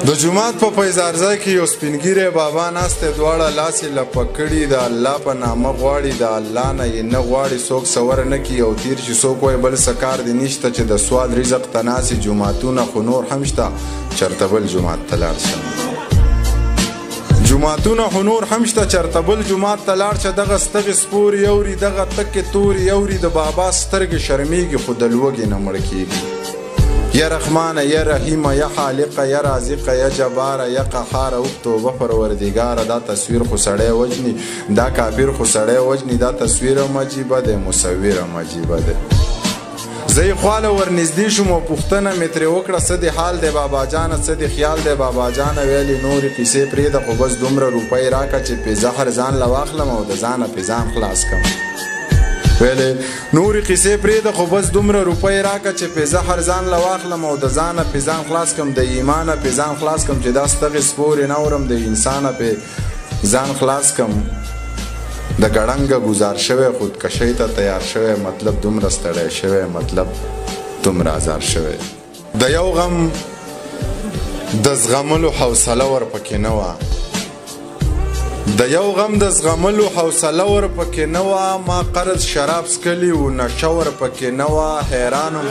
د جومات په فیضارزه کې یو سپینګیری بابا ناست دی، دواړه لاس یې لپه کړي، د الله په نامه غواړي، د الله نه یې نه غواړي څوک سوره نه کړي او تیر شي. څوک وایي بل څه کار دې نشته چې د سوال رزق ته ناست جوماتونه خو نور هم شته، چېرته بل جومات ته لاړ شه. جوماتونه خو نور هم شته، چېرته بل جومات ته لاړ شه. دغه ستغې سپورې اوري، دغه تکې تورې اوري، د بابا سترګې شرمېږي خو د لوږې نه مړ کېږي. یا رحمانه یا رحیمه یا خالقه یا رازقه یا جباره یا قهاره او توبه پروردګاره. دا تصویر خو سړی وجني، دا کافر خو سړی وجني، دا تصویر هم عجیبه دی، مصور هم عجیبه دی. زه یې خواله ورنږدې شوم او پوښتنه مې ترې وکړه څه دې حال دی بابا جانه، څه دې خیال دی بابا جانه. ویلې نورې کیسې پرېږده خو بس دومره روپۍ راکړه چې پې زهر ځان له واخلم او د ځانه پې ځان خلاص کړم. ویلې نورې کیسې پرېږده خو بس دومره روپۍ راکړه چې پې زهر ځان له واخلم او د ځانه پې ځان خلاص کړم، د ایمانه پې ځان خلاص کړم چې دا ستغې سپورې نه اورم، د انسانه پې ځان خلاص کړم. د ګړنګه ګزار شوی خودکشۍ ته تیار شوی، مطلب دومره ستړی شوی، مطلب دومره ازار شوی. د یو غم د زغملو حوصله ورپکې نه وه، د یو غم د زغملو حوصله ورپکې نه وه. ما قرض شراب څکلي و، نشه ورپکې نه وه. حیران وم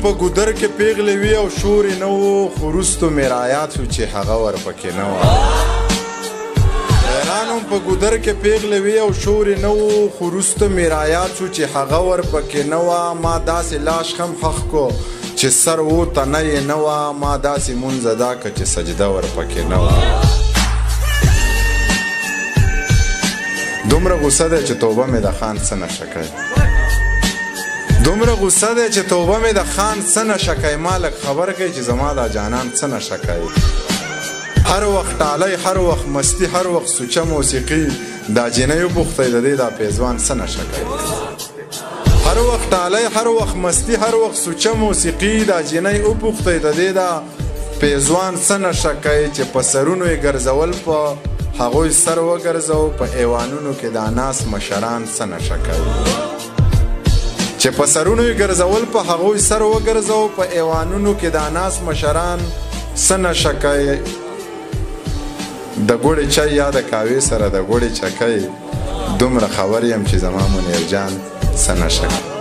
په ګودر کې پیغلې وي او شور یې نه و، خو وروستو مې رایاد شو چې هغه ورپکې نه وه. حیران وم په ګودر کې پیغلې وي او شور یې نه و، خو وروسته مې رایاد شو چې هغه ورپکې نه وه. ما داسې لاش هم خښ کو چې سر و تنه یې نه وه، ما داسې مونځ ادا که چې سجده ورپکې نه وه. دومره غوسه دی چې توبه مې د خان څه نشه کوي، دومره غوسه دی چې توبه مې د خان څه نشه کوي. ما لږ خبر کوي چې زما دا جانان څه نشه کوي. هر وخت ټالی، هر وخت مستی، هر وخت سوچه موسیقي، دا جینۍ وپوښتئ د دې دا پیزوان څه نشه کوي. هر وخت ټالی، هر وخت مستی، هر وخت سوچه موسیقي، دا جینۍ وپوښتئ د دې دا پیزوان څه نشه کوي. چې په سرونو یې ګرځول، په هغوی سر وګرځو، په ایوانونو کې دا ناس مشران څه نشه کوي. چې په سرونو یې ګرځول، په هغوی سر وګرځو، په ایوانونو کې دا ناس مشران څه نشه کوي. د ګوړې چای یا د کاوې سره د ګوړې چکۍ، دومره خبر یم چې زما منیر جان څه نشه کوي.